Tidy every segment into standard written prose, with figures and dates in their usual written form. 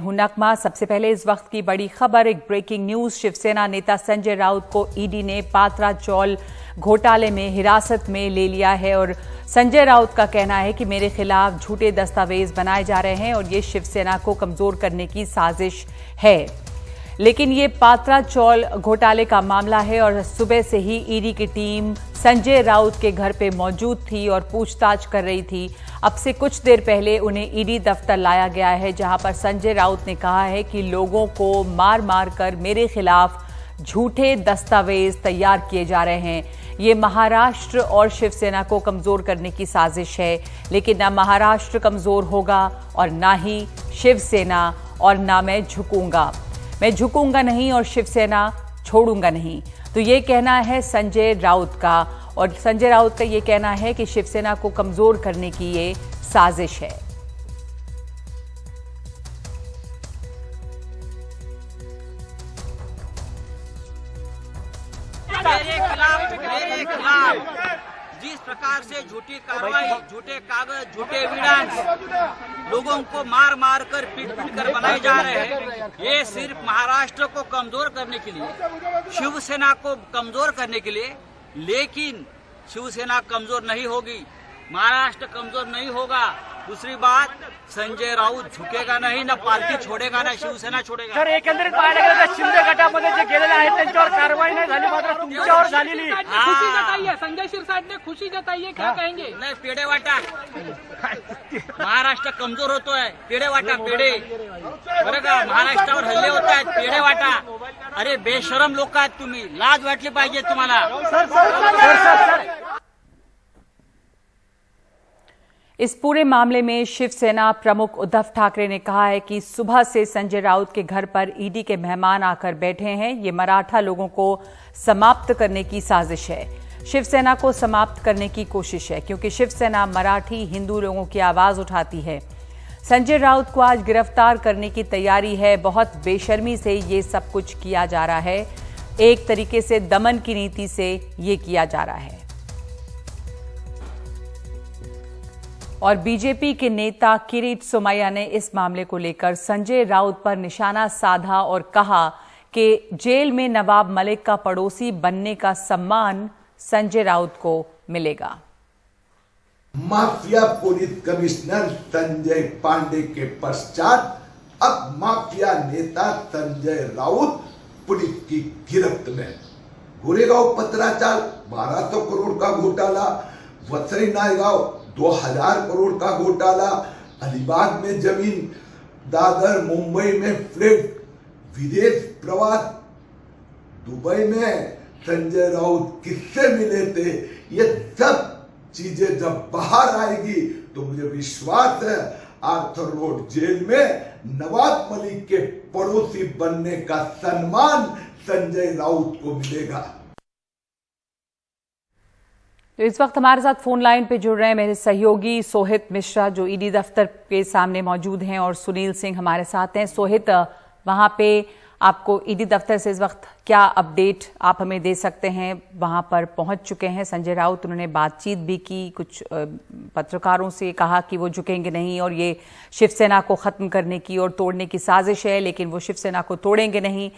हूं नकमा। सबसे पहले इस वक्त की बड़ी खबर, एक ब्रेकिंग न्यूज। शिवसेना नेता संजय राउत को ईडी ने पात्रा चौल घोटाले में हिरासत में ले लिया है और संजय राउत का कहना है कि मेरे खिलाफ झूठे दस्तावेज बनाए जा रहे हैं और ये शिवसेना को कमजोर करने की साजिश है। लेकिन ये पात्रा चौल घोटाले का मामला है और सुबह से ही ईडी की टीम संजय राउत के घर पे मौजूद थी और पूछताछ कर रही थी। अब से कुछ देर पहले उन्हें ईडी दफ्तर लाया गया है, जहां पर संजय राउत ने कहा है कि लोगों को मार मार कर मेरे खिलाफ झूठे दस्तावेज तैयार किए जा रहे हैं। ये महाराष्ट्र और शिवसेना को कमजोर करने की साजिश है, लेकिन ना महाराष्ट्र कमजोर होगा और ना ही शिवसेना, और ना मैं झुकूंगा नहीं और शिवसेना छोड़ूंगा नहीं। तो ये कहना है संजय राउत का, और संजय राउत का ये कहना है कि शिवसेना को कमजोर करने की ये साजिश है। मेरे खिलाफ जिस प्रकार से झूठी कार्रवाई, झूठे कागज, झूठे एविडेंस लोगों को मार मार कर पीट कर बनाए जा रहे हैं, ये सिर्फ महाराष्ट्र को कमजोर करने के लिए, शिवसेना को कमजोर करने के लिए। लेकिन शिवसेना कमजोर नहीं होगी, महाराष्ट्र कमजोर नहीं होगा। दूसरी बात, संजय राऊत झुकेगा नाही, ना पार्टी छोडेगा ना शिवसेना छोडेगा। सर, एकंदरीत पाहायला गेलं तर शिंदे गटामध्ये जे गेलेले आहेत त्यांच्यावर कारवाई नाही झाली, मात्र तुमच्यावर झालेली खुशी जताई है। संजय शिरसाट ने खुशी जताई है, क्या कहेंगे? नाही, पेढे वाटा। महाराष्ट्र कमजोर होतोय, पेढे वाटा, पेढे बरं का। महाराष्ट्रावर हल्ले होत आहेत, पेढे वाटा। अरे बेशरम लोक आहेत तुम्ही, लाज वाटली पाहिजे तुम्हाला। इस पूरे मामले में शिवसेना प्रमुख उद्धव ठाकरे ने कहा है कि सुबह से संजय राउत के घर पर ईडी के मेहमान आकर बैठे हैं। ये मराठा लोगों को समाप्त करने की साजिश है, शिवसेना को समाप्त करने की कोशिश है, क्योंकि शिवसेना मराठी हिंदू लोगों की आवाज उठाती है। संजय राउत को आज गिरफ्तार करने की तैयारी है। बहुत बेशर्मी से ये सब कुछ किया जा रहा है, एक तरीके से दमन की नीति से ये किया जा रहा है। और बीजेपी के नेता किरीट सोमैया ने इस मामले को लेकर संजय राउत पर निशाना साधा और कहा कि जेल में नवाब मलिक का पड़ोसी बनने का सम्मान संजय राउत को मिलेगा। Mafia police commissioner Sanjay Pandey के पश्चात अब माफिया नेता संजय राउत पुलिस की गिरफ्त में। गोरेगांव पत्राचार 1200 करोड़ का घोटाला, वसई नायगांव 2000 करोड़ का घोटाला, अलीबाग में जमीन, दादर मुंबई में फ्लैट, विदेश प्रवास, दुबई में संजय राउत किससे मिले थे, ये सब चीजें जब बाहर आएगी तो मुझे विश्वास है आर्थर रोड जेल में नवाब मलिक के पड़ोसी बनने का सम्मान संजय राउत को मिलेगा। तो इस वक्त हमारे साथ फोन लाइन पे जुड़ रहे हैं मेरे सहयोगी सोहित मिश्रा, जो ईडी दफ्तर के सामने मौजूद हैं, और सुनील सिंह हमारे साथ हैं। सोहित, वहां पे आपको ईडी दफ्तर से इस वक्त क्या अपडेट आप हमें दे सकते हैं? वहां पर पहुंच चुके हैं संजय राउत, उन्होंने बातचीत भी की, कुछ पत्रकारों से कहा कि वो झुकेंगे नहीं और ये शिवसेना को खत्म करने की और तोड़ने की साजिश है, लेकिन वो शिवसेना को तोड़ेंगे नहीं।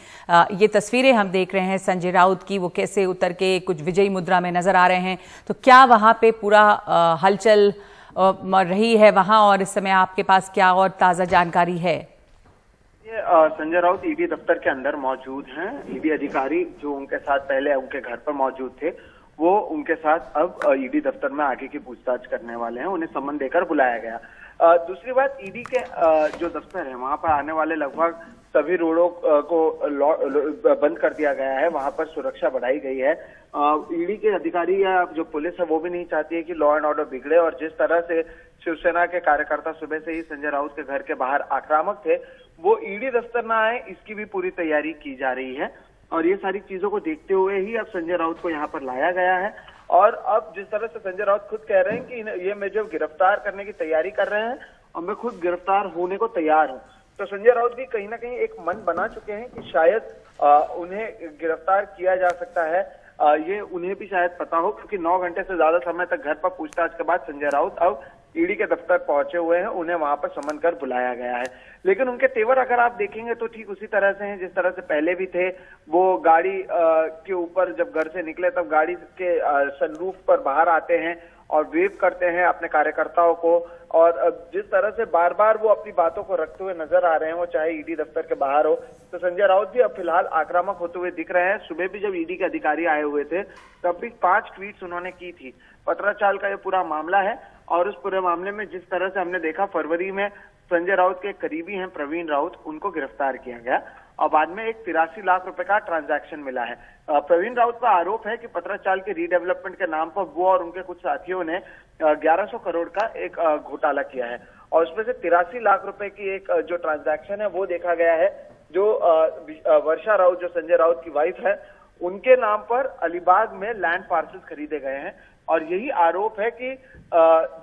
ये तस्वीरें हम देख रहे हैं संजय राउत की, वो कैसे उतर के कुछ विजयी मुद्रा में नजर आ रहे हैं। तो क्या वहां पे पूरा हलचल रही है वहां, और इस समय आपके पास क्या और ताजा जानकारी है? संजय राउत ईडी दफ्तर के अंदर मौजूद हैं। ईडी अधिकारी जो उनके साथ पहले उनके घर पर मौजूद थे, वो उनके साथ अब ईडी दफ्तर में आगे की पूछताछ करने वाले हैं। उन्हें सम्मन देकर बुलाया गया। दूसरी बात, ईडी के जो दफ्तर है वहां पर आने वाले लगभग सभी रोडों को बंद कर दिया गया है, वहां पर सुरक्षा बढ़ाई गई है। ईडी के अधिकारी या जो पुलिस है वो भी नहीं चाहती है कि लॉ एंड ऑर्डर बिगड़े, और जिस तरह से शिवसेना के कार्यकर्ता सुबह से ही संजय राउत के घर के बाहर आक्रामक थे, वो ईडी दफ्तर न आए, इसकी भी पूरी तैयारी की जा रही है। और ये सारी चीजों को देखते हुए ही अब संजय राउत को यहाँ पर लाया गया है। और अब जिस तरह से संजय राउत खुद कह रहे हैं कि ये मुझे गिरफ्तार करने की तैयारी कर रहे हैं और मैं खुद गिरफ्तार होने को तैयार हूँ, तो संजय राउत भी कहीं ना कहीं एक मन बना चुके हैं कि शायद उन्हें गिरफ्तार किया जा सकता है। ये उन्हें भी शायद पता हो, क्योंकि 9 घंटे से ज्यादा समय तक घर पर पूछताछ के बाद संजय राउत अब ईडी के दफ्तर पहुंचे हुए हैं, उन्हें वहां पर समन कर बुलाया गया है। लेकिन उनके तेवर अगर आप देखेंगे तो ठीक उसी तरह से हैं जिस तरह से पहले भी थे। वो गाड़ी के ऊपर जब घर से निकले तब गाड़ी के सनरूफ पर बाहर आते हैं और वेव करते हैं अपने कार्यकर्ताओं को, और जिस तरह से बार बार वो अपनी बातों को रखते हुए नजर आ रहे हैं, वो चाहे ईडी दफ्तर के बाहर हो। तो संजय राउत भी अब फिलहाल आक्रामक होते हुए दिख रहे हैं। सुबह भी जब ईडी के अधिकारी आए हुए थे तब भी 5 ट्वीट्स उन्होंने की थी। पत्राचाल का ये पूरा मामला है, और उस पूरे मामले में जिस तरह से हमने देखा, फरवरी में संजय राउत के करीबी हैं प्रवीण राउत, उनको गिरफ्तार किया गया और बाद में एक 83 लाख रुपए का ट्रांजैक्शन मिला है। प्रवीण राउत का आरोप है कि पत्राचाल के रीडेवलपमेंट के नाम पर वो और उनके कुछ साथियों ने 1100 करोड़ का एक घोटाला किया है, और उसमें से 83 लाख रुपए की एक जो ट्रांजैक्शन है वो देखा गया है। जो वर्षा राउत, जो संजय राउत की वाइफ है, उनके नाम पर अलीबाग में लैंड पार्सल्स खरीदे गए हैं, और यही आरोप है कि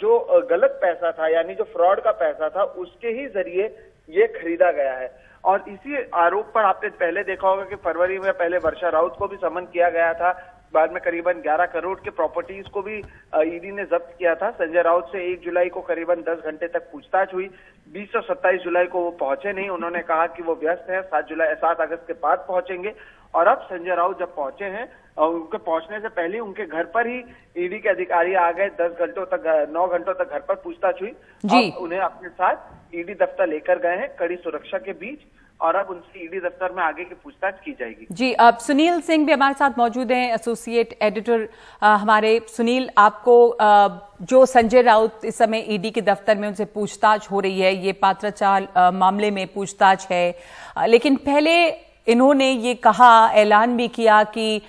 जो गलत पैसा था, यानी जो फ्रॉड का पैसा था, उसके ही जरिए ये खरीदा गया है। और इसी आरोप पर आपने पहले देखा होगा कि फरवरी में पहले वर्षा राउत को भी समन किया गया था, बाद में करीबन 11 करोड़ के प्रॉपर्टीज को भी ईडी ने जब्त किया था। संजय राउत से 1 जुलाई को करीबन 10 घंटे तक पूछताछ हुई। 20 और 27 जुलाई को वो पहुंचे नहीं, उन्होंने कहा कि वो व्यस्त हैं, 7 अगस्त के बाद पहुंचेंगे। और अब संजय राउत जब पहुंचे हैं, उनके पहुंचने से पहले उनके घर पर ही ईडी के अधिकारी आ गए। 9 घंटों तक घर पर पूछताछ हुई। अब उन्हें अपने साथ ईडी दफ्तर लेकर गए हैं कड़ी सुरक्षा के बीच, और अब उनसे ईडी दफ्तर में आगे की पूछताछ की जाएगी। जी, अब सुनील सिंह भी हमारे साथ मौजूद हैं, एसोसिएट एडिटर हमारे। सुनील, आपको जो संजय राउत इस समय ईडी के दफ्तर में उनसे पूछताछ हो रही है, ये पत्राचाल मामले में पूछताछ है, लेकिन पहले इन्होंने ये कहा, ऐलान भी किया कि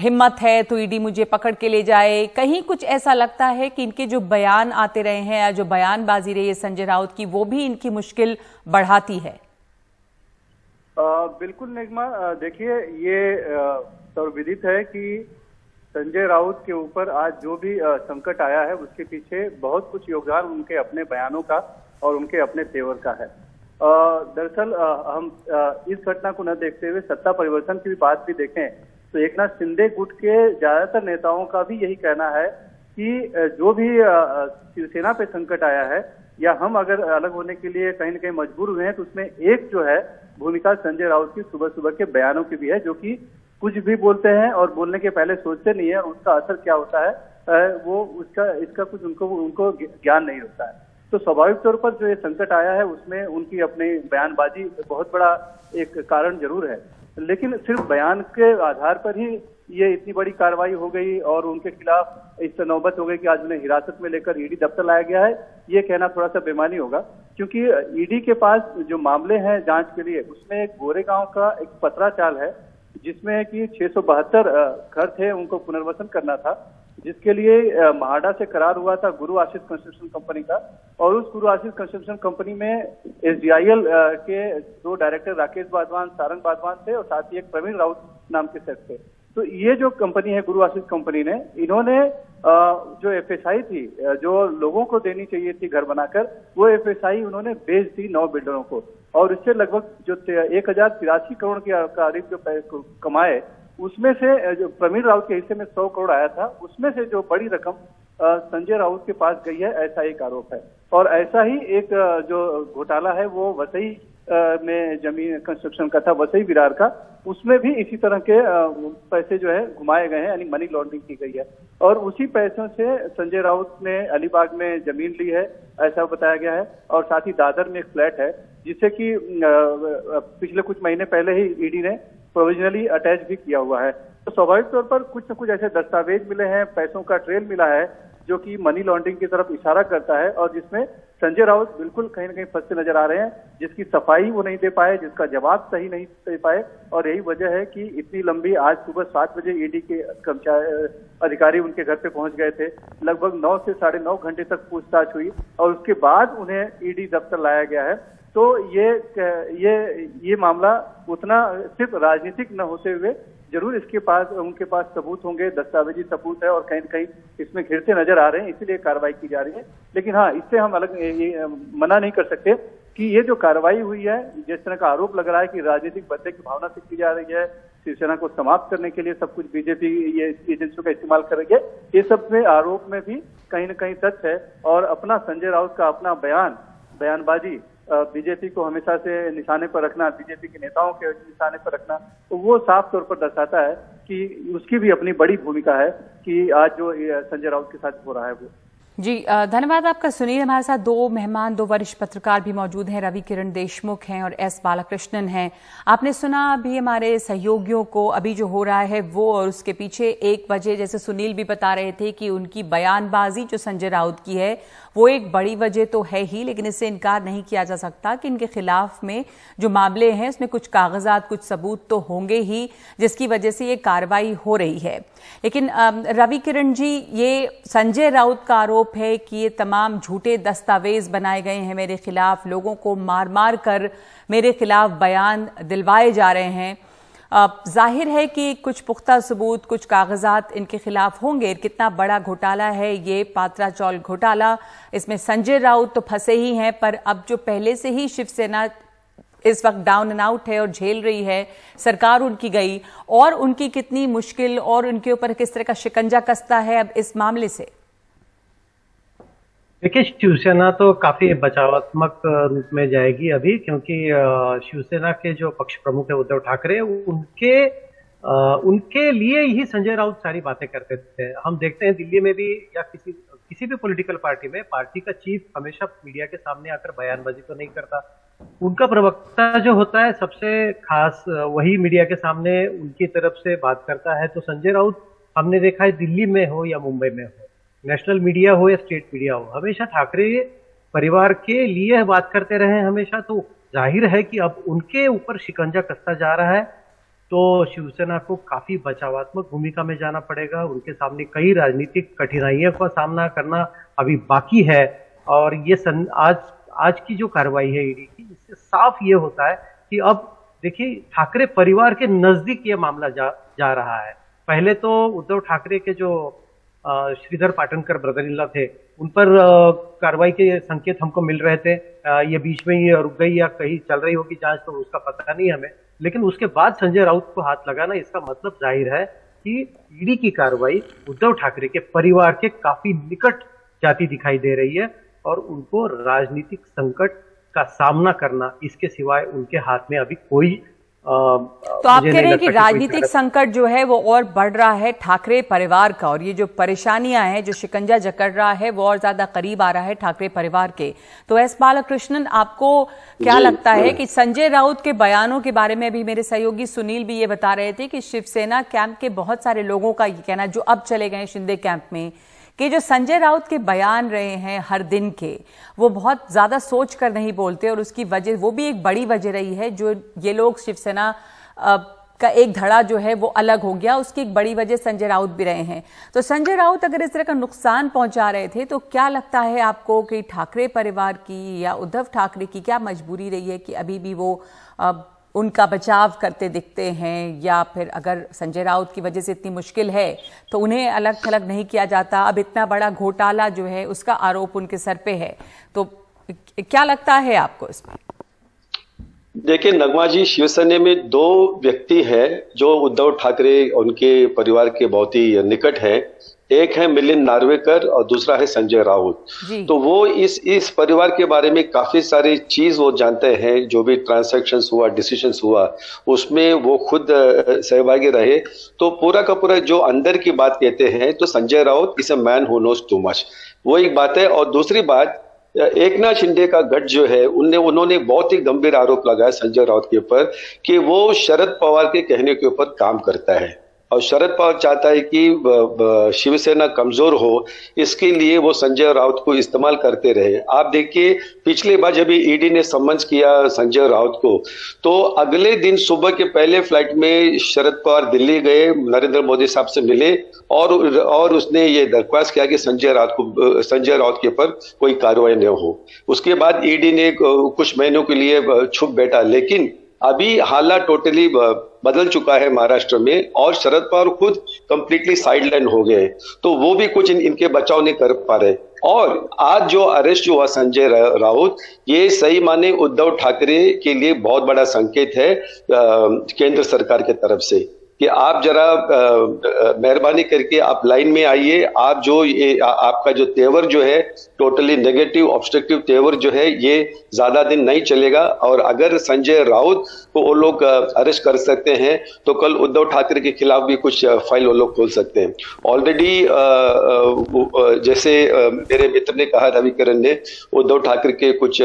हिम्मत है तो ईडी मुझे पकड़ के ले जाए। कहीं कुछ ऐसा लगता है कि इनके जो बयान आते रहे हैं या जो बयानबाजी रही है संजय राउत की, वो भी इनकी मुश्किल बढ़ाती है। बिल्कुल निगमा, देखिए ये सर्वविदित है कि संजय राउत के ऊपर आज जो भी संकट आया है उसके पीछे बहुत कुछ योगदान उनके अपने बयानों का और उनके अपने तेवर का है। दरअसल हम इस घटना को न देखते हुए सत्ता परिवर्तन की भी बात भी देखें तो एकनाथ शिंदे गुट के ज्यादातर नेताओं का भी यही कहना है कि जो भी शिवसेना पे संकट आया है या हम अगर अलग होने के लिए कहीं न कहीं मजबूर हुए हैं, तो उसमें एक जो है भूमिका संजय राउत की सुबह सुबह के बयानों की भी है, जो कि कुछ भी बोलते हैं और बोलने के पहले सोचते नहीं है, और उसका असर क्या होता है वो इसका कुछ उनको ज्ञान नहीं होता है। तो स्वाभाविक तौर पर जो ये संकट आया है उसमें उनकी अपनी बयानबाजी बहुत बड़ा एक कारण जरूर है, लेकिन सिर्फ बयान के आधार पर ही ये इतनी बड़ी कार्रवाई हो गई और उनके खिलाफ इस नौबत हो गई कि आज उन्हें हिरासत में लेकर ईडी दफ्तर लाया गया है, ये कहना थोड़ा सा बेमानी होगा। क्योंकि ईडी के पास जो मामले हैं जांच के लिए, उसमें एक गोरेगांव का एक पत्राचाल है जिसमें कि 672 घर थे, उनको पुनर्वसन करना था, जिसके लिए महाडा से करार हुआ था गुरु आशीष कंस्ट्रक्शन कंपनी का, और उस गुरु आशीष कंस्ट्रक्शन कंपनी में SDIL के 2 डायरेक्टर राकेश बादवान, सारंग बादवान थे, और साथ ही एक प्रवीण राउत नाम के शख्स थे। तो ये जो कंपनी है गुरु आशीष कंपनी ने, इन्होंने जो FSI थी जो लोगों को देनी चाहिए थी घर बनाकर, वो FSI उन्होंने बेच दी 9 बिल्डरों को, और इससे लगभग जो 1083 करोड़ के करीब जो पैसे कमाए, उसमें से जो प्रवीण राउत के हिस्से में 100 करोड़ आया था, उसमें से जो बड़ी रकम संजय राउत के पास गई है, ऐसा एक आरोप है। और ऐसा ही एक जो घोटाला है वो वसई में जमीन कंस्ट्रक्शन का था, वसई विरार का, उसमें भी इसी तरह के पैसे जो है घुमाए गए हैं, यानी मनी लॉन्ड्रिंग की गई है। और उसी पैसों से संजय राउत ने अलीबाग में जमीन ली है, ऐसा बताया गया है, और साथ ही दादर में एक फ्लैट है जिसे कि पिछले कुछ महीने पहले ही ईडी ने प्रोविजनली अटैच भी किया हुआ है। तो स्वाभाविक तौर पर कुछ न कुछ ऐसे दस्तावेज मिले हैं, पैसों का ट्रेल मिला है जो कि मनी लॉन्ड्रिंग की तरफ इशारा करता है, और जिसमें संजय राउत बिल्कुल कहीं न कहीं फंसते नजर आ रहे हैं, जिसकी सफाई वो नहीं दे पाए, जिसका जवाब सही नहीं दे पाए। और यही वजह है कि इतनी लंबी, आज सुबह 7 बजे ईडी के अधिकारी उनके घर पे पहुंच गए थे, लगभग 9 से 9.5 घंटे तक पूछताछ हुई, और उसके बाद उन्हें ईडी दफ्तर लाया गया है। तो ये मामला उतना सिर्फ राजनीतिक न होते हुए जरूर उनके पास सबूत होंगे, दस्तावेजी सबूत है, और कहीं न कहीं इसमें घिरते नजर आ रहे हैं, इसीलिए कार्रवाई की जा रही है। लेकिन हाँ, इससे हम मना नहीं कर सकते कि ये जो कार्रवाई हुई है, जिस तरह का आरोप लग रहा है कि राजनीतिक बदले की भावना से की जा रही है, शिवसेना को समाप्त करने के लिए सब कुछ बीजेपी ये एजेंसियों का इस्तेमाल करेंगे। ये सब में आरोप में भी कहीं न कहीं तथ्य है। और अपना संजय राउत का अपना बयानबाजी बीजेपी को हमेशा से निशाने पर रखना, बीजेपी के नेताओं के निशाने पर रखना, तो वो साफ तौर पर दर्शाता है कि उसकी भी अपनी बड़ी भूमिका है कि आज जो संजय राउत के साथ हो रहा है वो। जी धन्यवाद आपका। सुनील, हमारे साथ दो मेहमान, दो वरिष्ठ पत्रकार भी मौजूद हैं, रवि किरण देशमुख हैं और एस बालाकृष्णन हैं। आपने सुना अभी हमारे सहयोगियों को अभी जो हो रहा है वो, और उसके पीछे एक वजह, जैसे सुनील भी बता रहे थे कि उनकी बयानबाजी जो संजय राउत की है वो एक बड़ी वजह तो है ही, लेकिन इससे इनकार नहीं किया जा सकता कि इनके खिलाफ में जो मामले हैं उसमें कुछ कागजात, कुछ सबूत तो होंगे ही, जिसकी वजह से ये कार्रवाई हो रही है। लेकिन रवि किरण जी, ये संजय राउत का आरोप है कि ये तमाम झूठे दस्तावेज बनाए गए हैं मेरे खिलाफ, लोगों को मार मार कर मेरे खिलाफ बयान दिलवाए जा रहे हैं। जाहिर है कि कुछ पुख्ता सबूत, कुछ कागजात इनके खिलाफ होंगे। कितना बड़ा घोटाला है ये पात्रा चौल घोटाला, इसमें संजय राउत तो फंसे ही हैं, पर अब जो पहले से ही शिवसेना इस वक्त डाउन एंड आउट है और झेल रही है, सरकार उनकी गई, और उनकी कितनी मुश्किल और उनके ऊपर किस तरह का शिकंजा कसता है अब इस मामले से। देखिए, शिवसेना तो काफी बचावात्मक रूप में जाएगी अभी, क्योंकि शिवसेना के जो पक्ष प्रमुख है उद्धव ठाकरे, उनके लिए ही संजय राउत सारी बातें करते थे। हम देखते हैं दिल्ली में भी या किसी भी पॉलिटिकल पार्टी में पार्टी का चीफ हमेशा मीडिया के सामने आकर बयानबाजी तो नहीं करता। उनका प्रवक्ता जो होता है सबसे खास वही मीडिया के सामने उनकी तरफ से बात करता है। तो संजय राउत हमने देखा है, दिल्ली में हो या मुंबई में हो, नेशनल मीडिया हो या स्टेट मीडिया हो, हमेशा ठाकरे परिवार के लिए बात करते रहे हमेशा। तो जाहिर है कि अब उनके ऊपर शिकंजा कसता जा रहा है, तो शिवसेना को काफी बचावात्मक भूमिका में जाना पड़ेगा। उनके सामने कई राजनीतिक कठिनाइयों का सामना करना अभी बाकी है। और ये आज की जो कार्रवाई है ईडी की, इससे साफ ये होता है कि अब देखिए ठाकरे परिवार के नजदीक ये मामला जा रहा है। पहले तो उद्धव ठाकरे के जो Shridhar Patankar brother in law थे, उन पर कार्रवाई के संकेत हमको मिल रहे थे। ये बीच में ही रुक गई या कहीं चल रही होगी जांच, तो उसका पता नहीं हमें। लेकिन उसके बाद संजय राउत को हाथ लगाना, इसका मतलब जाहिर है कि ईडी की कार्रवाई उद्धव ठाकरे के परिवार के काफी निकट जाती दिखाई दे रही है, और उनको राजनीतिक संकट का सामना करना, इसके सिवाय उनके हाथ में अभी कोई तो आप कह रहे हैं कि राजनीतिक संकट जो है वो और बढ़ रहा है ठाकरे परिवार का, और ये जो परेशानियां हैं, जो शिकंजा जकड़ रहा है, वो और ज्यादा करीब आ रहा है ठाकरे परिवार के। तो एस बालाकृष्णन, आपको क्या लगता है कि संजय राउत के बयानों के बारे में भी मेरे सहयोगी सुनील भी ये बता रहे थे कि शिवसेना कैंप के बहुत सारे लोगों का ये कहना, जो अब चले गए शिंदे कैंप में, कि जो संजय राउत के बयान रहे हैं हर दिन के, वो बहुत ज्यादा सोच कर नहीं बोलते, और उसकी वजह, वो भी एक बड़ी वजह रही है जो ये लोग शिवसेना का एक धड़ा जो है वो अलग हो गया, उसकी एक बड़ी वजह संजय राउत भी रहे हैं। तो संजय राउत अगर इस तरह का नुकसान पहुंचा रहे थे, तो क्या लगता है आपको कि ठाकरे परिवार की या उद्धव ठाकरे की क्या मजबूरी रही है कि अभी भी वो उनका बचाव करते दिखते हैं, या फिर अगर संजय राउत की वजह से इतनी मुश्किल है तो उन्हें अलग थलग नहीं किया जाता? अब इतना बड़ा घोटाला जो है उसका आरोप उनके सर पे है, तो क्या लगता है आपको इस पर? देखिए नगमा जी, शिवसेना में दो व्यक्ति हैं जो उद्धव ठाकरे उनके परिवार के बहुत ही निकट हैं। एक है मिलिंद नार्वेकर और दूसरा है संजय राउत। तो वो इस परिवार के बारे में काफी सारी चीज वो जानते हैं, जो भी ट्रांसैक्शंस हुआ, डिसीजंस हुआ, उसमें वो खुद सहभागी रहे। तो पूरा का पूरा जो अंदर की बात कहते हैं, तो Sanjay Raut is a man who knows too much, वो एक बात है। और दूसरी बात, एकनाथ शिंदे का गठ जो है, उन्होंने बहुत ही गंभीर आरोप लगाया संजय राउत के ऊपर कि वो शरद पवार के कहने के ऊपर काम करता है, और शरद पवार चाहता है कि शिवसेना कमजोर हो, इसके लिए वो संजय राउत को इस्तेमाल करते रहे। आप देखिए, पिछले बार जब ईडी ने समन्स किया संजय राउत को, तो अगले दिन सुबह के पहले फ्लाइट में शरद पवार दिल्ली गए, नरेंद्र मोदी साहब से मिले, और उसने ये दरख्वास्त किया कि संजय राउत के ऊपर कोई कार्रवाई न हो। उसके बाद ईडी ने कुछ महीनों के लिए छुप बैठा, लेकिन अभी हालात टोटली बदल चुका है महाराष्ट्र में, और शरद पवार खुद कंप्लीटली साइडलाइन हो गए, तो वो भी कुछ इनके बचाव नहीं कर पा रहे। और आज जो अरेस्ट हुआ संजय राउत, ये सही माने उद्धव ठाकरे के लिए बहुत बड़ा संकेत है केंद्र सरकार की तरफ से कि आप जरा मेहरबानी करके आप लाइन में आइए। आप जो ये आपका जो तेवर जो है टोटली नेगेटिव ऑब्स्ट्रक्टिव तेवर जो है ये ज्यादा दिन नहीं चलेगा, और अगर संजय राउत को वो लोग अरेस्ट कर सकते हैं तो कल उद्धव ठाकरे के खिलाफ भी कुछ फाइल वो लोग खोल सकते हैं। ऑलरेडी जैसे मेरे मित्र ने कहा, रविकिरण ने, उद्धव ठाकरे के कुछ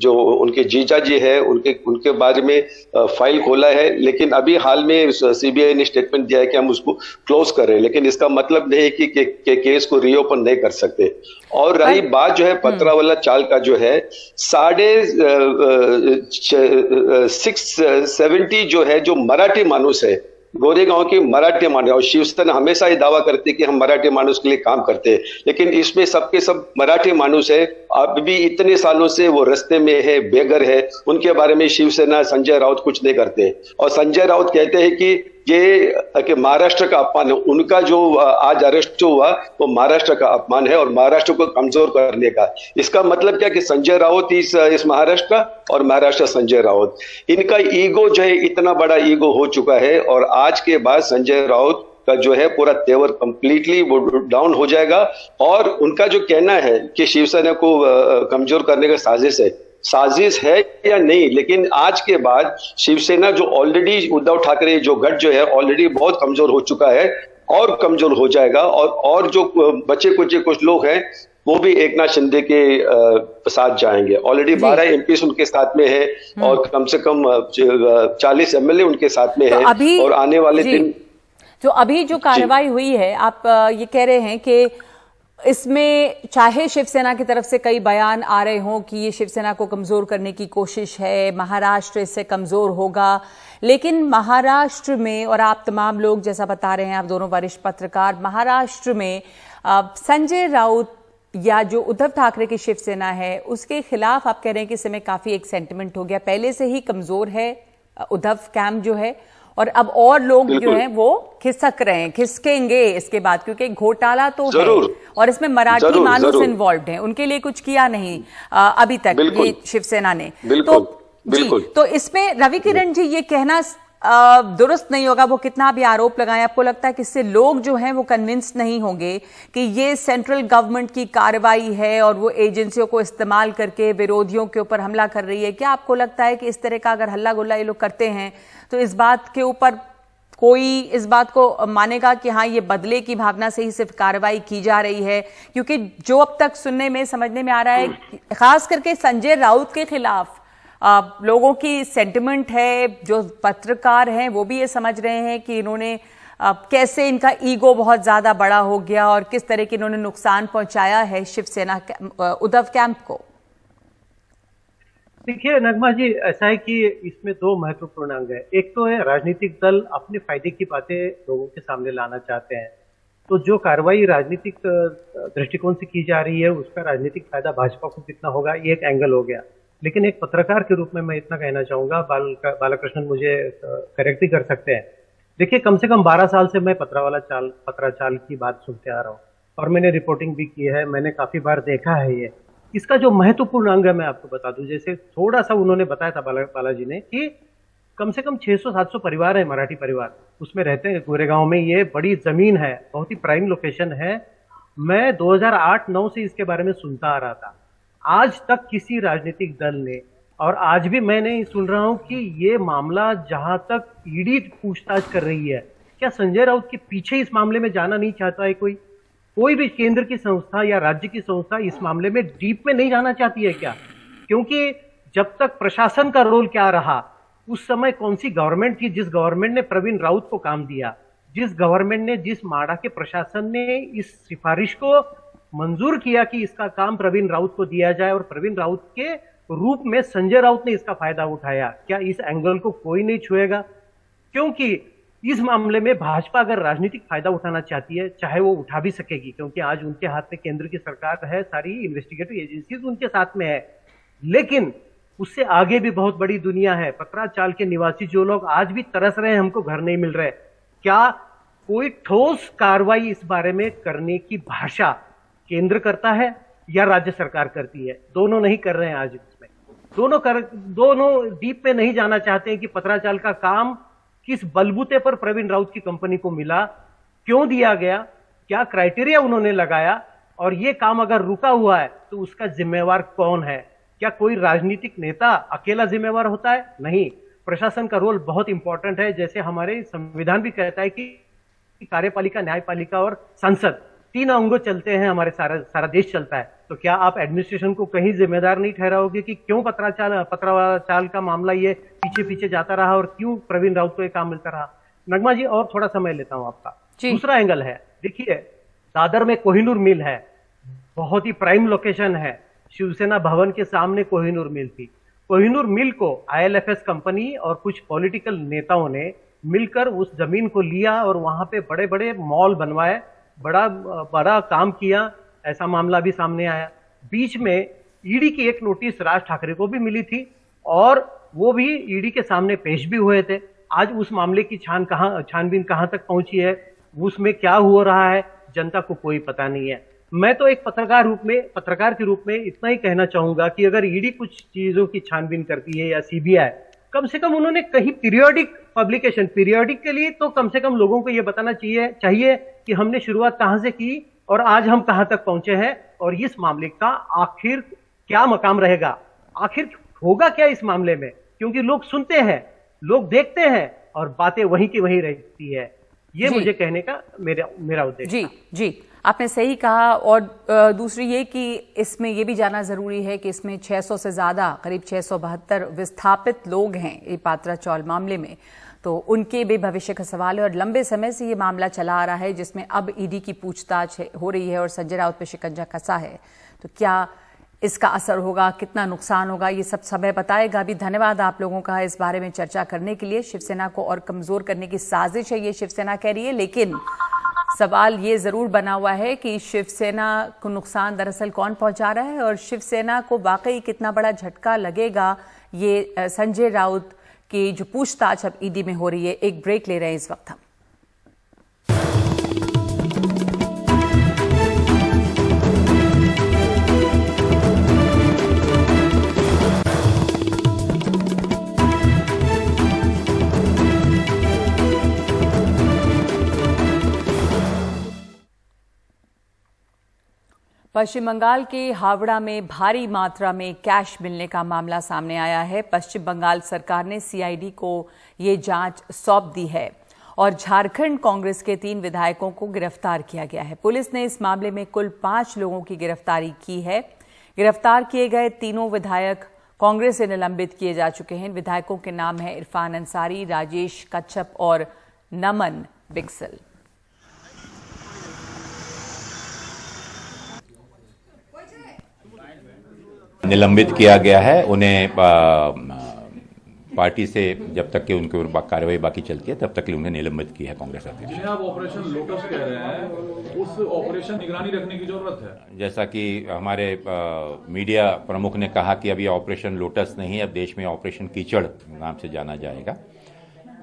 जो उनके जीजा जी है उनके बारे में फाइल खोला है, लेकिन अभी हाल में सीबीआई ने स्टेटमेंट दिया है कि हम उसको क्लोज कर रहे हैं, लेकिन इसका मतलब नहीं कि केस को रीओपन नहीं कर सकते। और रही बात जो है पथरावाला चाल का जो है 670 जो है जो मराठी मानुस है, गोरेगांव की मराठी मानुस, और शिवसेना हमेशा ये दावा करती है कि हम मराठी मानुस के लिए काम करते हैं, लेकिन इसमें सबके सब मराठी मानुस है। अब भी इतने सालों से वो रास्ते में है, बेघर है, उनके बारे में शिवसेना संजय राउत कुछ नहीं करते। और संजय राउत कहते हैं कि ये महाराष्ट्र का अपमान है, उनका जो आज अरेस्ट हुआ वो महाराष्ट्र का अपमान है और महाराष्ट्र को कमजोर करने का। इसका मतलब क्या कि संजय राउत इस महाराष्ट्र का और महाराष्ट्र संजय राउत, इनका ईगो जो है इतना बड़ा ईगो हो चुका है, और आज के बाद संजय राउत का जो है पूरा तेवर कंप्लीटली वो डाउन हो जाएगा। और उनका जो कहना है कि शिवसेना को कमजोर करने का साजिश है या नहीं, लेकिन आज के बाद शिवसेना जो ऑलरेडी उद्धव ठाकरे जो गठ जो है ऑलरेडी बहुत कमजोर हो चुका है और कमजोर हो जाएगा, और जो बचे कुछ लोग हैं वो भी एकनाथ शिंदे के साथ जाएंगे। ऑलरेडी 12 एमपी उनके साथ में है और कम से कम 40 एमएलए उनके साथ में है। और आने वाले दिन तो अभी जो कार्रवाई हुई है, आप ये कह रहे हैं कि इसमें चाहे शिवसेना की तरफ से कई बयान आ रहे हों कि ये शिवसेना को कमजोर करने की कोशिश है, महाराष्ट्र इससे कमजोर होगा, लेकिन महाराष्ट्र में, और आप तमाम लोग जैसा बता रहे हैं, आप दोनों वरिष्ठ पत्रकार, महाराष्ट्र में संजय राउत या जो उद्धव ठाकरे की शिवसेना है उसके खिलाफ आप कह रहे हैं कि इस समय काफी एक सेंटिमेंट हो गया, पहले से ही कमजोर है उद्धव कैंप जो है, और अब और लोग जो हैं वो खिसक रहे हैं, खिसकेंगे इसके बाद, क्योंकि घोटाला तो है और इसमें मराठी मानुस इन्वॉल्व हैं, उनके लिए कुछ किया नहीं अभी तक ये शिवसेना ने। तो इसमें रविकिरण जी ये कहना दुरुस्त नहीं होगा, वो कितना भी आरोप लगाएं, आपको लगता है कि इससे लोग जो हैं वो कन्विंस नहीं होंगे कि ये सेंट्रल गवर्नमेंट की कार्रवाई है और वो एजेंसियों को इस्तेमाल करके विरोधियों के ऊपर हमला कर रही है? क्या आपको लगता है कि इस तरह का अगर हल्ला गुल्ला ये लोग करते हैं तो इस बात के ऊपर कोई इस बात को मानेगा कि हाँ ये बदले की भावना से ही सिर्फ कार्रवाई की जा रही है? क्योंकि जो अब तक सुनने में समझने में आ रहा है, खास करके संजय राउत के खिलाफ लोगों की सेंटिमेंट है, जो पत्रकार हैं वो भी ये समझ रहे हैं कि इन्होंने कैसे इनका ईगो बहुत ज्यादा बड़ा हो गया और किस तरह की इन्होंने नुकसान पहुंचाया है शिवसेना उद्धव कैंप को। देखिए नगमा जी, ऐसा है कि इसमें दो महत्वपूर्ण अंग है। एक तो है राजनीतिक दल अपने फायदे की बातें लोगों के सामने लाना चाहते हैं, तो जो कार्रवाई राजनीतिक दृष्टिकोण से की जा रही है उसका राजनीतिक फायदा भाजपा को कितना होगा, ये एक एंगल हो गया। लेकिन एक पत्रकार के रूप में मैं इतना कहना चाहूंगा, बालकृष्णन मुझे करेक्ट भी कर सकते हैं। देखिए कम से कम 12 साल से मैं पत्राचाल की बात सुनते आ रहा हूँ और मैंने रिपोर्टिंग भी की है, मैंने काफी बार देखा है ये। इसका जो महत्वपूर्ण अंग है मैं आपको बता दूं, जैसे थोड़ा सा उन्होंने बताया था बालाजी ने कि कम से कम 600-700 परिवार है, मराठी परिवार उसमें रहते हैं गोरेगांव में। ये बड़ी जमीन है, बहुत ही प्राइम लोकेशन है। मैं 2008-9 से इसके बारे में सुनता आ रहा था। आज तक किसी राजनीतिक दल ने, और आज भी मैं नहीं सुन रहा हूं कि ये मामला जहां तक ईडी पूछताछ कर रही है, क्या संजय राउत के पीछे इस मामले में जाना नहीं चाहता है? कोई भी केंद्र की संस्था या राज्य की संस्था इस मामले में डीप में नहीं जाना चाहती है क्या? क्योंकि जब तक प्रशासन का रोल क्या रहा, उस समय कौन सी गवर्नमेंट थी जिस गवर्नमेंट ने प्रवीण राउत को काम दिया, जिस गवर्नमेंट ने, जिस माड़ा के प्रशासन ने इस सिफारिश को मंजूर किया कि इसका काम प्रवीण राउत को दिया जाए और प्रवीण राउत के रूप में संजय राउत ने इसका फायदा उठाया, क्या इस एंगल को कोई नहीं छुएगा? क्योंकि इस मामले में भाजपा अगर राजनीतिक फायदा उठाना चाहती है, चाहे वो उठा भी सकेगी, क्योंकि आज उनके हाथ में केंद्र की सरकार है, सारी इन्वेस्टिगेटिव एजेंसीज उनके साथ में है। लेकिन उससे आगे भी बहुत बड़ी दुनिया है। पत्राचाल के निवासी जो लोग आज भी तरस रहे हैं, हमको घर नहीं मिल रहे, क्या कोई ठोस कार्रवाई इस बारे में करने की भाषा केंद्र करता है या राज्य सरकार करती है? दोनों नहीं कर रहे हैं आज इसमें। दोनों डीप में नहीं जाना चाहते हैं कि पत्राचाल का काम किस बलबूते पर प्रवीण राउत की कंपनी को मिला, क्यों दिया गया, क्या क्राइटेरिया उन्होंने लगाया, और ये काम अगर रुका हुआ है तो उसका जिम्मेवार कौन है? क्या कोई राजनीतिक नेता अकेला जिम्मेवार होता है? नहीं, प्रशासन का रोल बहुत इंपॉर्टेंट है। जैसे हमारे संविधान भी कहता है कि कार्यपालिका, न्यायपालिका और संसद, 3 अंगों चलते हैं, हमारे सारा देश चलता है। तो क्या आप एडमिनिस्ट्रेशन को कहीं जिम्मेदार नहीं ठहराओगे कि क्यों पत्राचाल का मामला ये पीछे पीछे जाता रहा और क्यों प्रवीण राउत को ये काम मिलता रहा? नगमा जी, और थोड़ा समय लेता हूं आपका। दूसरा एंगल है, देखिए दादर में कोहिनूर मिल है, बहुत ही प्राइम लोकेशन है, शिवसेना भवन के सामने कोहिनूर मिल थी। कोहिनूर मिल को IL&FS कंपनी और कुछ पॉलिटिकल नेताओं ने मिलकर उस जमीन को लिया और वहां पे बड़े बड़े मॉल बनवाए, बड़ा काम किया, ऐसा मामला भी सामने आया। बीच में ईडी की एक नोटिस राज ठाकरे को भी मिली थी और वो भी ईडी के सामने पेश भी हुए थे। आज उस मामले की छानबीन कहां तक पहुंची है, उसमें क्या हो रहा है, जनता को कोई पता नहीं है। मैं तो एक पत्रकार के रूप में इतना ही कहना चाहूंगा कि अगर ईडी कुछ चीजों की छानबीन करती है या CBI, कम से कम उन्होंने कहीं पीरियोडिक के लिए तो कम से कम लोगों को यह बताना चाहिए कि हमने शुरुआत कहां से की और आज हम कहां तक पहुंचे हैं और इस मामले का आखिर क्या मकाम रहेगा, आखिर होगा क्या इस मामले में। क्योंकि लोग सुनते हैं, लोग देखते हैं और बातें वहीं की वहीं रहती है। ये मुझे कहने का मेरा उद्देश्य। जी, आपने सही कहा। और दूसरी ये कि इसमें ये भी जानना जरूरी है कि इसमें 600 से ज्यादा, करीब 672 विस्थापित लोग हैं ये पात्राचौल मामले में, तो उनके भी भविष्य का सवाल है। और लंबे समय से ये मामला चला आ रहा है जिसमें अब ईडी की पूछताछ हो रही है और संजय राउत पे शिकंजा कसा है। तो क्या इसका असर होगा, कितना नुकसान होगा, ये सब समय बताएगा। अभी धन्यवाद आप लोगों का इस बारे में चर्चा करने के लिए। शिवसेना को और कमजोर करने की साजिश है ये शिवसेना कह रही है, लेकिन सवाल ये जरूर बना हुआ है कि शिवसेना को नुकसान दरअसल कौन पहुंचा रहा है और शिवसेना को वाकई कितना बड़ा झटका लगेगा ये संजय राउत की जो पूछताछ अब ईडी में हो रही है। एक ब्रेक ले रहे हैं इस वक्त हम। पश्चिम बंगाल के हावड़ा में भारी मात्रा में कैश मिलने का मामला सामने आया है। पश्चिम बंगाल सरकार ने CID को ये जांच सौंप दी है और झारखंड कांग्रेस के 3 विधायकों को गिरफ्तार किया गया है। पुलिस ने इस मामले में कुल 5 लोगों की गिरफ्तारी की है। गिरफ्तार किए गए तीनों विधायक कांग्रेस से निलंबित किए जा चुके हैं। विधायकों के नाम है इरफान अंसारी, राजेश कच्छप और नमन बिक्सल। निलंबित किया गया है उन्हें। पार्टी से जब तक कि उनके ऊपर कार्रवाई बाकी चलती है तब तक उन्हें निलंबित किया है कांग्रेस अध्यक्ष। जिन्हें आप ऑपरेशन लोटस कह रहे हैं, उस ऑपरेशन निगरानी रखने की जरूरत है। जैसा कि हमारे मीडिया प्रमुख ने कहा कि अभी ऑपरेशन लोटस नहीं, अब देश में ऑपरेशन कीचड़ नाम से जाना जाएगा।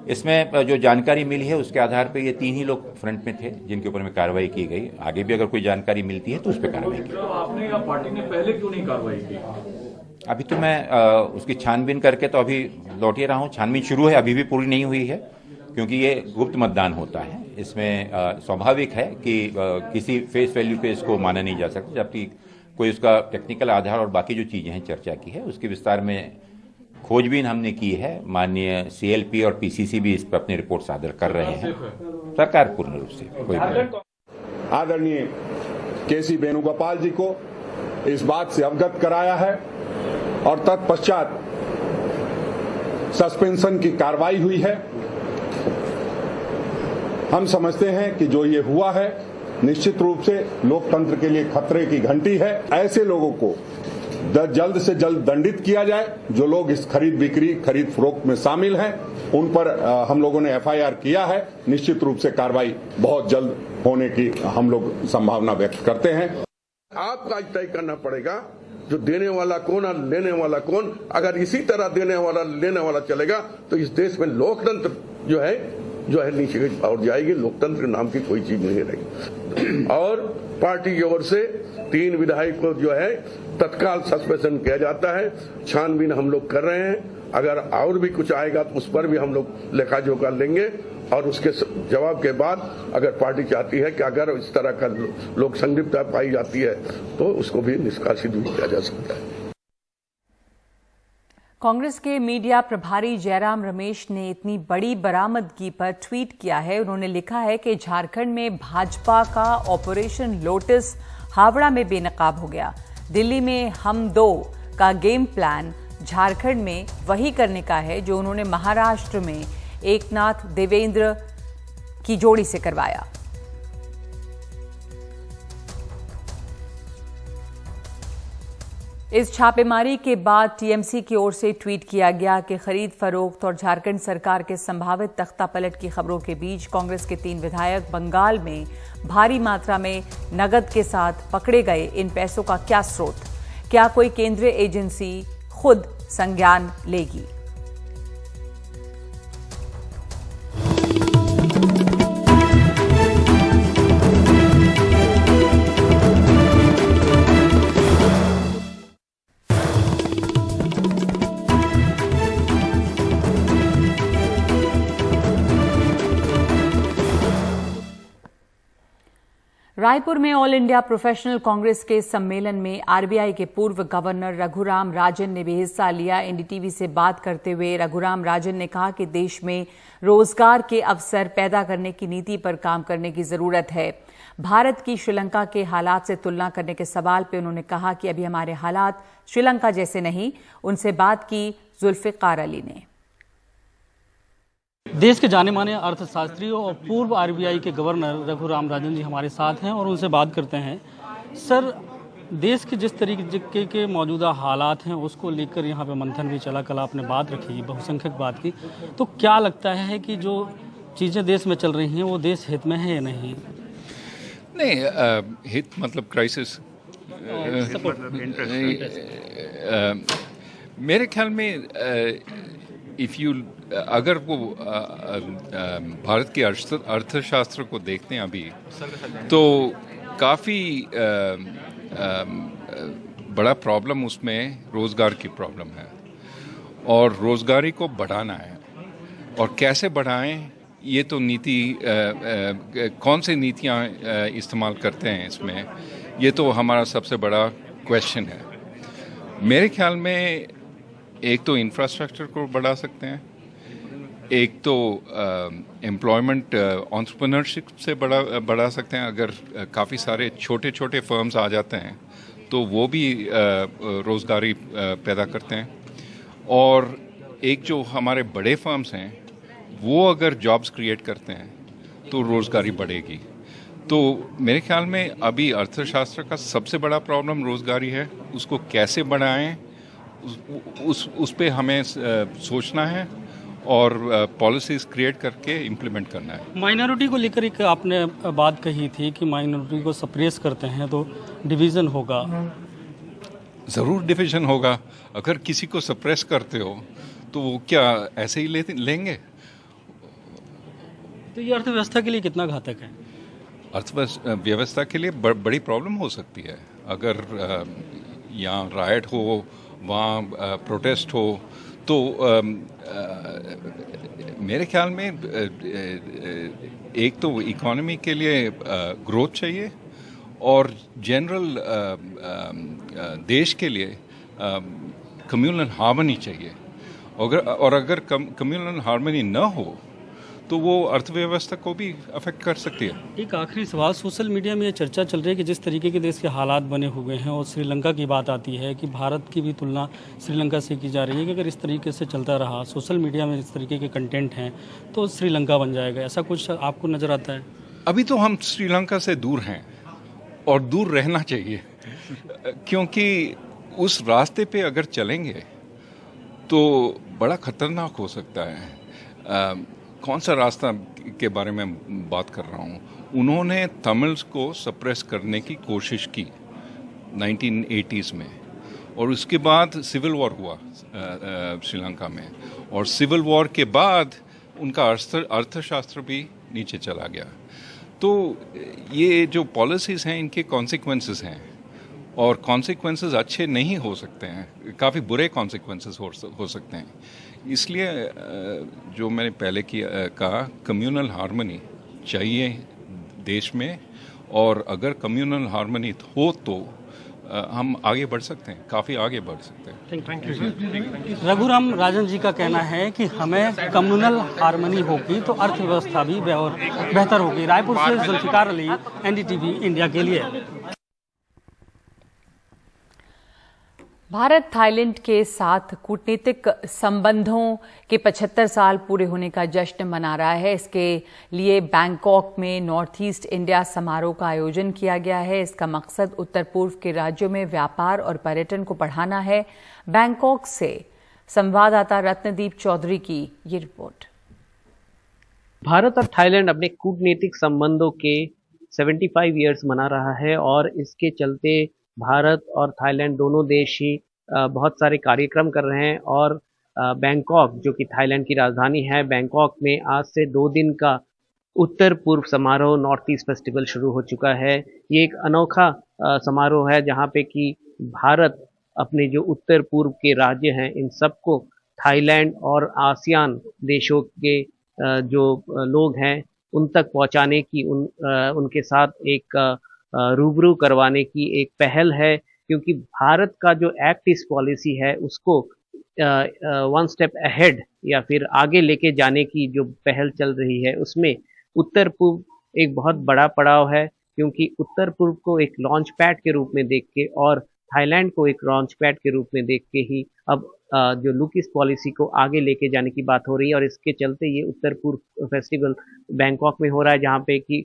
इसमें जो जानकारी मिली है उसके आधार पर ये 3 ही लोग फ्रंट में थे जिनके ऊपर में कार्रवाई की गई। आगे भी अगर कोई जानकारी मिलती है तो उस पर कार्रवाई की। आपने या पार्टी ने पहले क्यों नहीं कार्रवाई की? अभी तो मैं उसकी छानबीन करके तो अभी लौट ही रहा हूँ। छानबीन शुरू है, अभी भी पूरी नहीं हुई है क्योंकि ये गुप्त मतदान होता है। इसमें स्वाभाविक है कि किसी फेस वैल्यू पे इसको माना नहीं जा सकता, जबकि कोई उसका टेक्निकल आधार और बाकी जो चीजें हैं चर्चा की है उसके विस्तार में खोजबीन हमने की है। माननीय CLP और PCC भी इस पर अपनी रिपोर्ट सादर कर रहे हैं। सरकार पूर्ण रूप से कोई आदरणीय KC वेणुगोपाल जी को इस बात से अवगत कराया है और तत्पश्चात सस्पेंशन की कार्रवाई हुई है। हम समझते हैं कि जो ये हुआ है निश्चित रूप से लोकतंत्र के लिए खतरे की घंटी है। ऐसे लोगों को जल्द से जल्द दंडित किया जाए। जो लोग इस खरीद बिक्री खरीद फरोख्त में शामिल हैं उन पर हम लोगों ने FIR किया है। निश्चित रूप से कार्रवाई बहुत जल्द होने की हम लोग संभावना व्यक्त करते हैं। आपका तय करना पड़ेगा जो देने वाला कौन और लेने वाला कौन। अगर इसी तरह देने वाला लेने वाला चलेगा तो इस देश में लोकतंत्र जो है नीचे और जाएगी। लोकतंत्र नाम की कोई चीज नहीं रहेगी। और पार्टी की ओर से 3 विधायक को जो है तत्काल सस्पेंशन किया जाता है। छानबीन हम लोग कर रहे हैं अगर और भी कुछ आएगा तो उस पर भी हम लोग लेखा जोखा लेंगे और उसके जवाब के बाद अगर पार्टी चाहती है कि अगर इस तरह का लोक संलिप्तता पाई जाती है तो उसको भी निष्कासित भी किया जा सकता है। कांग्रेस के मीडिया प्रभारी जयराम रमेश ने इतनी बड़ी बरामदगी पर ट्वीट किया है। उन्होंने लिखा है कि झारखंड में भाजपा का ऑपरेशन लोटस हावड़ा में बेनकाब हो गया। दिल्ली में हम दो का गेम प्लान झारखंड में वही करने का है जो उन्होंने महाराष्ट्र में एकनाथ देवेंद्र की जोड़ी से करवाया। इस छापेमारी के बाद टीएमसी की ओर से ट्वीट किया गया कि खरीद फरोख्त और झारखंड सरकार के संभावित तख्तापलट की खबरों के बीच कांग्रेस के 3 विधायक बंगाल में भारी मात्रा में नकद के साथ पकड़े गए। इन पैसों का क्या स्रोत, क्या कोई केंद्रीय एजेंसी खुद संज्ञान लेगी? रायपुर में ऑल इंडिया प्रोफेशनल कांग्रेस के सम्मेलन में आरबीआई के पूर्व गवर्नर रघुराम राजन ने भी हिस्सा लिया। एनडीटीवी से बात करते हुए रघुराम राजन ने कहा कि देश में रोजगार के अवसर पैदा करने की नीति पर काम करने की जरूरत है। भारत की श्रीलंका के हालात से तुलना करने के सवाल पर उन्होंने कहा कि अभी हमारे हालात श्रीलंका जैसे नहीं। उनसे बात की जुल्फिकार अली ने। देश के जाने माने अर्थशास्त्री और पूर्व आरबीआई के गवर्नर रघुराम राजन जी हमारे साथ हैं और उनसे बात करते हैं। सर, देश के जिस तरीके के मौजूदा हालात हैं उसको लेकर यहाँ पे मंथन भी चला, कल आपने बात रखी, बहुसंख्यक बात की, तो क्या लगता है कि जो चीज़ें देश में चल रही हैं वो देश हित में है या नहीं? नहीं, हित मतलब क्राइसिस, मेरे ख्याल में अगर वो भारत के अर्थशास्त्र को देखते हैं अभी तो काफ़ी बड़ा प्रॉब्लम उसमें रोज़गार की प्रॉब्लम है और रोज़गारी को बढ़ाना है। और कैसे बढ़ाएं, ये तो नीति कौन सी नीतियाँ इस्तेमाल करते हैं इसमें, ये तो हमारा सबसे बड़ा क्वेश्चन है। मेरे ख्याल में एक तो इंफ्रास्ट्रक्चर को बढ़ा सकते हैं, एक तो एम्प्लॉयमेंट एंटरप्रेन्योरशिप से बढ़ा सकते हैं। अगर काफ़ी सारे छोटे छोटे फर्म्स आ जाते हैं तो वो भी रोज़गारी पैदा करते हैं। और एक जो हमारे बड़े फर्म्स हैं वो अगर जॉब्स क्रिएट करते हैं तो रोज़गारी बढ़ेगी। तो मेरे ख्याल में अभी अर्थशास्त्र का सबसे बड़ा प्रॉब्लम रोज़गारी है। उसको कैसे बढ़ाएं उस पे हमें सोचना है और पॉलिसीज क्रिएट करके इम्प्लीमेंट करना है। माइनॉरिटी को लेकर एक आपने बात कही थी कि माइनॉरिटी को सप्रेस करते हैं तो डिवीज़न होगा। ज़रूर डिवीज़न होगा। अगर किसी को सप्रेस करते हो तो वो क्या ऐसे ही लेंगे? तो ये अर्थव्यवस्था के लिए कितना घातक है? अर्थव्यवस्था के लिए बड़ी प्रॉब्लम हो सकती है। अगर यहाँ राइट हो, वहाँ प्रोटेस्ट हो, तो मेरे ख्याल में एक तो इकोनॉमी के लिए ग्रोथ चाहिए और जनरल देश के लिए कम्युनल हार्मनी चाहिए। और अगर कम्युनल हार्मनी न हो तो वो अर्थव्यवस्था को भी अफेक्ट कर सकती है। एक आखिरी सवाल, सोशल मीडिया में ये चर्चा चल रही है कि जिस तरीके के देश के हालात बने हुए हैं और श्रीलंका की बात आती है कि भारत की भी तुलना श्रीलंका से की जा रही है कि अगर इस तरीके से चलता रहा, सोशल मीडिया में इस तरीके के कंटेंट हैं तो श्रीलंका बन जाएगा, ऐसा कुछ आपको नज़र आता है? अभी तो हम श्रीलंका से दूर हैं और दूर रहना चाहिए, क्योंकि उस रास्ते पे अगर चलेंगे तो बड़ा खतरनाक हो सकता है। कौन सा रास्ता के बारे में बात कर रहा हूँ? उन्होंने तमिल्स को सप्रेस करने की कोशिश की 1980s में और उसके बाद सिविल वॉर हुआ श्रीलंका में और सिविल वॉर के बाद उनका अर्थशास्त्र भी नीचे चला गया। तो ये जो पॉलिसीज़ हैं इनके कॉन्सिक्वेंसेस हैं और कॉन्सिक्वेंसेस अच्छे नहीं हो सकते हैं, काफ़ी बुरे कॉन्सिक्वेंसेस हो सकते हैं। इसलिए जो मैंने पहले कहा, कम्युनल हार्मनी चाहिए देश में, और अगर कम्युनल हार्मनी हो तो हम आगे बढ़ सकते हैं, काफ़ी आगे बढ़ सकते हैं। Thank you. रघुराम राजन जी का कहना है कि हमें कम्युनल हार्मनी होगी तो अर्थव्यवस्था भी और बेहतर होगी। रायपुर से जुल्फिकार अली, एनडीटीवी इंडिया के लिए। भारत थाईलैंड के साथ कूटनीतिक संबंधों के 75 साल पूरे होने का जश्न मना रहा है। इसके लिए बैंकॉक में नॉर्थ ईस्ट इंडिया समारोह का आयोजन किया गया है। इसका मकसद उत्तर पूर्व के राज्यों में व्यापार और पर्यटन को बढ़ाना है। बैंकॉक से संवाददाता रत्नदीप चौधरी की ये रिपोर्ट। भारत और थाईलैंड अपने कूटनीतिक संबंधों के 75 ईयर्स मना रहा है और इसके चलते भारत और थाईलैंड दोनों देश ही बहुत सारे कार्यक्रम कर रहे हैं। और बैंकॉक, जो कि थाईलैंड की राजधानी है, बैंकॉक में आज से 2 दिन का उत्तर पूर्व समारोह नॉर्थ ईस्ट फेस्टिवल शुरू हो चुका है। ये एक अनोखा समारोह है जहाँ पे कि भारत अपने जो उत्तर पूर्व के राज्य हैं इन सबको थाईलैंड और आसियान देशों के जो लोग हैं उन तक पहुँचाने की, उनके साथ एक रूबरू करवाने की एक पहल है। क्योंकि भारत का जो एक्ट ईस्ट पॉलिसी है उसको 1 स्टेप अहेड या फिर आगे लेके जाने की जो पहल चल रही है उसमें उत्तर पूर्व एक बहुत बड़ा पड़ाव है। क्योंकि उत्तर पूर्व को एक लॉन्च पैड के रूप में देख के और थाईलैंड को एक लॉन्च पैड के रूप में देख के ही अब जो लुक ईस्ट पॉलिसी को आगे लेके जाने की बात हो रही है। और इसके चलते ये उत्तर पूर्व फेस्टिवल बैंकॉक में हो रहा है जहाँ पे कि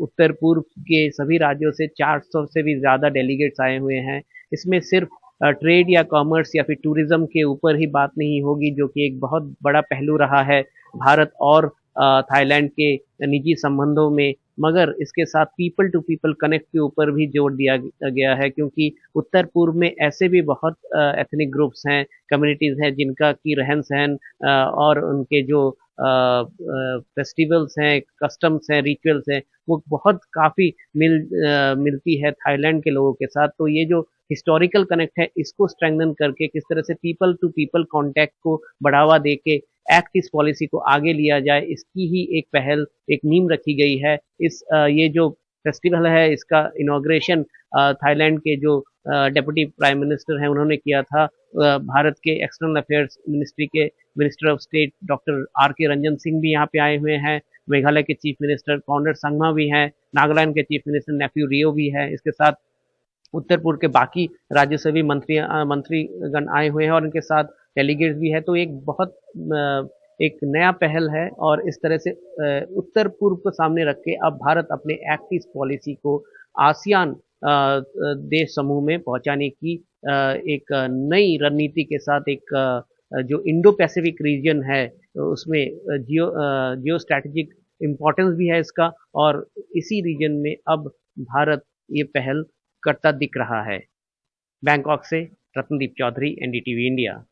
उत्तर पूर्व के सभी राज्यों से 400 से भी ज़्यादा डेलीगेट्स आए हुए हैं। इसमें सिर्फ ट्रेड या कॉमर्स या फिर टूरिज्म के ऊपर ही बात नहीं होगी, जो कि एक बहुत बड़ा पहलू रहा है भारत और थाईलैंड के निजी संबंधों में, मगर इसके साथ पीपल टू पीपल कनेक्ट के ऊपर भी जोर दिया गया है। क्योंकि उत्तर पूर्व में ऐसे भी बहुत एथनिक ग्रुप्स हैं, कम्युनिटीज़ हैं जिनका की रहन सहन और उनके जो फेस्टिवल्स हैं, कस्टम्स हैं, रिचुअल्स हैं, वो बहुत काफ़ी मिलती है थाईलैंड के लोगों के साथ। तो ये जो हिस्टोरिकल कनेक्ट है इसको स्ट्रेंथन करके किस तरह से पीपल टू पीपल कॉन्टैक्ट को बढ़ावा देके एक्ट ईस्ट पॉलिसी को आगे लिया जाए, इसकी ही एक पहल, एक नींव रखी गई है। ये जो फेस्टिवल है इसका इनॉग्रेशन थाईलैंड के जो डेप्यूटी प्राइम मिनिस्टर हैं उन्होंने किया था। भारत के एक्सटर्नल अफेयर्स मिनिस्ट्री के minister of state doctor R.K. Ranjan Singh भी यहाँ पे आए हुए हैं। मेघालय के चीफ मिनिस्टर कॉनरेड संगमा भी हैं। नागालैंड के चीफ मिनिस्टर नेफ्यू रियो भी हैं। इसके साथ उत्तर पूर्व के बाकी राज्यों से भी मंत्रीगण आए हुए हैं और उनके साथ डेलीगेट्स भी है। तो एक बहुत एक नया पहल है और इस तरह से उत्तर पूर्व को सामने रख के अब भारत अपने एक्ट ईस्ट पॉलिसी को आसियान देश समूह में पहुंचाने की एक नई रणनीति के साथ एक जो इंडो पैसिफिक रीजन है उसमें जियो स्ट्रैटेजिक इम्पोर्टेंस भी है इसका, और इसी रीजन में अब भारत ये पहल करता दिख रहा है। बैंकॉक से Ratnadeep Chaudhary, NDTV India.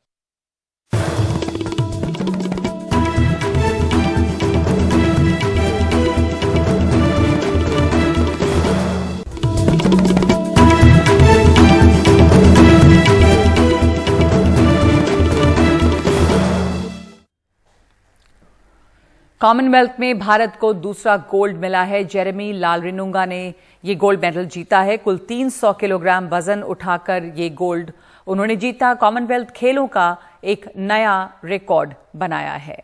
Commonwealth में भारत को दूसरा गोल्ड मिला है। जेरेमी लालरिनुंगा ने ये गोल्ड मेडल जीता है। कुल 300 किलोग्राम वजन उठाकर ये गोल्ड उन्होंने जीता। कॉमनवेल्थ खेलों का एक नया रिकॉर्ड बनाया है।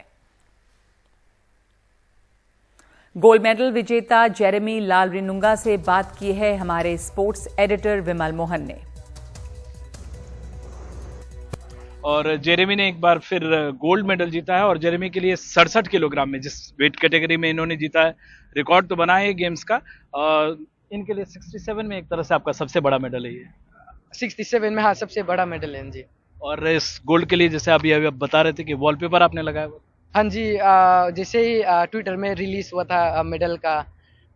गोल्ड मेडल विजेता जेरेमी लालरिनुंगा से बात की है हमारे स्पोर्ट्स एडिटर विमल मोहन ने। और जेरेमी ने एक बार फिर गोल्ड मेडल जीता है और जेरेमी के लिए 67 किलोग्राम में, जिस वेट कैटेगरी में इन्होंने जीता है, रिकॉर्ड तो बना है गेम्स का। इनके लिए 67 में एक तरह से आपका सबसे बड़ा मेडल है ये। 67 में हाँ सबसे बड़ा मेडल है जी। और इस गोल्ड के लिए जैसे अभी बता रहे थे कि वॉलपेपर आपने लगाया हुआ। हाँ जी, जैसे ही ट्विटर में रिलीज हुआ था मेडल का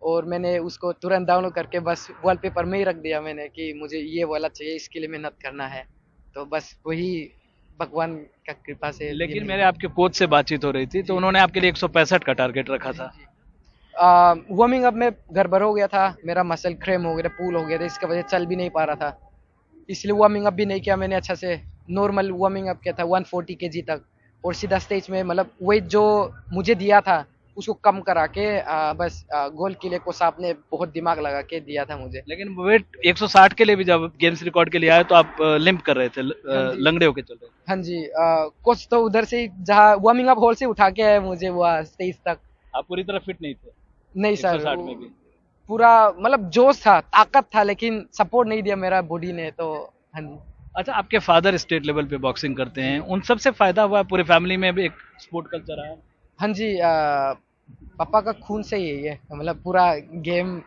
और मैंने उसको तुरंत डाउनलोड करके बस वॉलपेपर में ही रख दिया मैंने कि मुझे ये वाला चाहिए, इसके लिए मेहनत करना है, तो बस वही भगवान का कृपा से। लेकिन मेरे आपके कोच से बातचीत हो रही थी तो उन्होंने आपके लिए 165 का टारगेट रखा था। वार्मिंग अप में गड़बड़ हो गया था, मेरा मसल क्रैम्प हो गया था, पुल हो गया था, इसकी वजह से चल भी नहीं पा रहा था। इसलिए वार्मिंग अप भी नहीं किया मैंने अच्छा से, नॉर्मल वार्मिंग अप किया था 140 kg तक, और सीधा स्टेज में मतलब वेट जो मुझे दिया था उसको कम करा के बस गोल किले को साहब ने बहुत दिमाग लगा के दिया था मुझे। लेकिन वेट 160 के लिए भी जब गेम्स रिकॉर्ड के लिए आए तो आप लिम्प कर रहे थे, लंगड़े होके चल रहे थे। हाँ जी, कुछ तो उधर से जहाँ वार्मिंग अप हॉल से उठा के आए मुझे वो स्टेज तक। आप पूरी तरह फिट नहीं थे? नहीं सर, 160 में भी पूरा मतलब जोश था, ताकत था, लेकिन सपोर्ट नहीं दिया मेरा बॉडी ने, तो हाँ जी। अच्छा, आपके फादर स्टेट लेवल पे बॉक्सिंग करते हैं, उन सब से फायदा हुआ? पूरे फैमिली में भी एक स्पोर्ट कल्चर आया? हाँ जी, पापा का खून से ही है, मतलब पूरा गेम,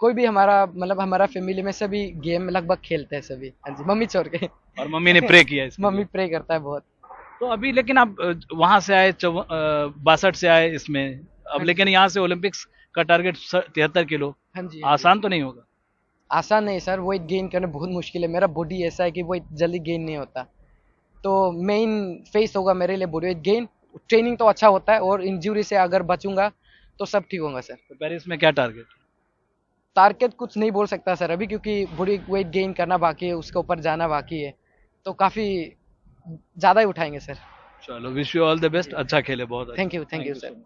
कोई भी हमारा मतलब हमारा फैमिली में सभी गेम लगभग खेलते हैं सभी। हाँ जी, मम्मी छोड़ के। और मम्मी ने प्रे किया इसके मम्मी प्रे करता है बहुत। तो अभी लेकिन आप वहां से आए 62 से आए इसमें अब, लेकिन यहाँ से ओलंपिक्स का टारगेट 73 किलो, हाँ जी, आसान तो नहीं होगा? आसान नहीं सर, वेट गेन करना बहुत मुश्किल है, मेरा बॉडी ऐसा है कि वेट जल्दी गेन नहीं होता, तो मेन फेस होगा मेरे लिए बॉडी वेट गेन। ट्रेनिंग तो अच्छा होता है और इंजरी से अगर बचूंगा तो सब ठीक होगा सर। तो पेरिस में क्या टारगेट? टारगेट कुछ नहीं बोल सकता सर अभी, क्योंकि बॉडी वेट गेन करना बाकी है, उसके ऊपर जाना बाकी है, तो काफी ज्यादा ही उठाएंगे सर। चलो, wish you all the best, अच्छा खेले बहुत। Thank you sir.